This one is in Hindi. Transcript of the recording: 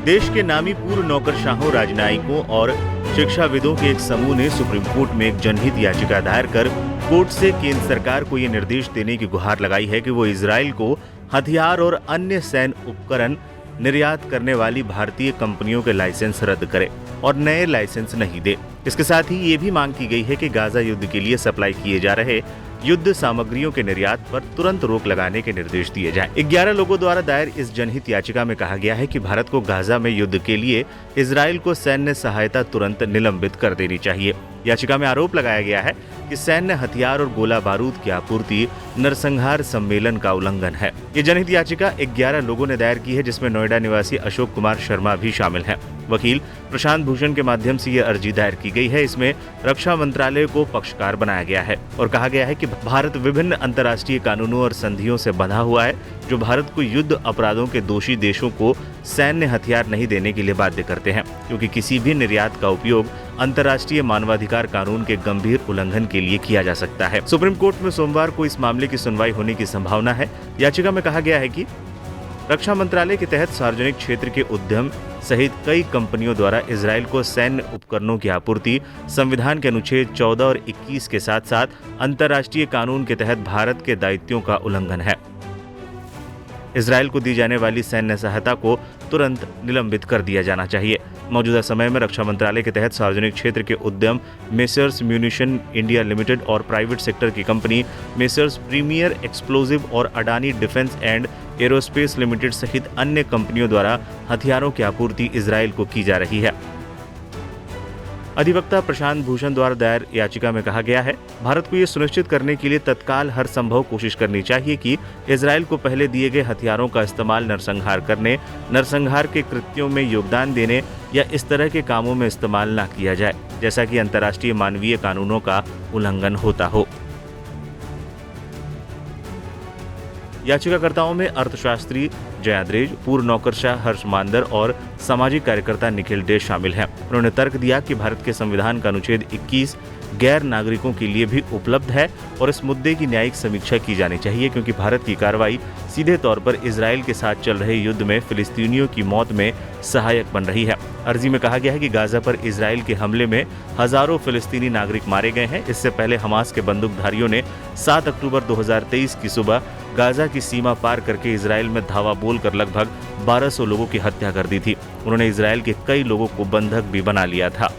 देश के नामी पूर्व नौकरशाहों, राजनयिकों और शिक्षाविदों के एक समूह ने सुप्रीम कोर्ट में एक जनहित याचिका दायर कर कोर्ट से केंद्र सरकार को ये निर्देश देने की गुहार लगाई है कि वो इजराइल को हथियार और अन्य सैन्य उपकरण निर्यात करने वाली भारतीय कंपनियों के लाइसेंस रद्द करे और नए लाइसेंस नहीं दे। इसके साथ ही ये भी मांग की गई है कि गाजा युद्ध के लिए सप्लाई किए जा रहे युद्ध सामग्रियों के निर्यात पर तुरंत रोक लगाने के निर्देश दिए जाएं। 11 लोगों द्वारा दायर इस जनहित याचिका में कहा गया है कि भारत को गाजा में युद्ध के लिए इजराइल को सैन्य सहायता तुरंत निलंबित कर देनी चाहिए। याचिका में आरोप लगाया गया है कि सैन्य हथियार और गोला बारूद की आपूर्ति नरसंहार सम्मेलन का उल्लंघन है। ये जनहित याचिका 11 लोगों ने दायर की है, जिसमें नोएडा निवासी अशोक कुमार शर्मा भी शामिल हैं। वकील प्रशांत भूषण के माध्यम से ये अर्जी दायर की गई है। इसमें रक्षा मंत्रालय को पक्षकार बनाया गया है और कहा गया है कि भारत विभिन्न अंतर्राष्ट्रीय कानूनों और संधियों से बंधा हुआ है जो भारत को युद्ध अपराधों के दोषी देशों को सैन्य हथियार नहीं देने के लिए बाध्य करते हैं, क्योंकि किसी भी निर्यात का उपयोग अंतर्राष्ट्रीय मानवाधिकार कानून के गंभीर उल्लंघन के लिए किया जा सकता है। सुप्रीम कोर्ट में सोमवार को इस मामले की सुनवाई होने की संभावना है। याचिका में कहा गया है कि रक्षा मंत्रालय के तहत सार्वजनिक क्षेत्र के उद्यम सहित कई कंपनियों द्वारा इजराइल को सैन्य उपकरणों की आपूर्ति संविधान के अनुच्छेद 14 और 21 के साथ साथ अंतर्राष्ट्रीय कानून के तहत भारत के दायित्वों का उल्लंघन है। इजराइल को दी जाने वाली सैन्य सहायता को तुरंत निलंबित कर दिया जाना चाहिए। मौजूदा समय में रक्षा मंत्रालय के तहत सार्वजनिक क्षेत्र के उद्यम मेसर्स म्यूनिशन इंडिया लिमिटेड और प्राइवेट सेक्टर की कंपनी मेसर्स प्रीमियर एक्सप्लोजिव और Adani defence and aerospace limited सहित अन्य कंपनियों द्वारा हथियारों की आपूर्ति इजराइल को की जा रही है। अधिवक्ता प्रशांत भूषण द्वारा दायर याचिका में कहा गया है, भारत को ये सुनिश्चित करने के लिए तत्काल हर संभव कोशिश करनी चाहिए कि इजराइल को पहले दिए गए हथियारों का इस्तेमाल नरसंहार करने, नरसंहार के कृत्यों में योगदान देने या इस तरह के कामों में इस्तेमाल न किया जाए जैसा कि अंतर्राष्ट्रीय मानवीय कानूनों का उल्लंघन होता हो। याचिकाकर्ताओं में अर्थशास्त्री जयाद्रेज, पूर्व नौकरशाह हर्ष मांदर और सामाजिक कार्यकर्ता निखिल डे शामिल हैं। उन्होंने तर्क दिया कि भारत के संविधान का अनुच्छेद 21 गैर नागरिकों के लिए भी उपलब्ध है और इस मुद्दे की न्यायिक समीक्षा की जानी चाहिए, क्योंकि भारत की कार्रवाई सीधे तौर पर इजराइल के साथ चल रहे युद्ध में फिलिस्तीनियों की मौत में सहायक बन रही है। अर्जी में कहा गया है कि गाजा पर इजराइल के हमले में हजारों फिलिस्तीनी नागरिक मारे गए हैं। इससे पहले हमास के बंदूकधारियों ने 7 अक्टूबर 2023 की सुबह गाजा की सीमा पार करके इजराइल में धावा बोलकर लगभग 1200 लोगों की हत्या कर दी थी। उन्होंने इजराइल के कई लोगों को बंधक भी बना लिया था।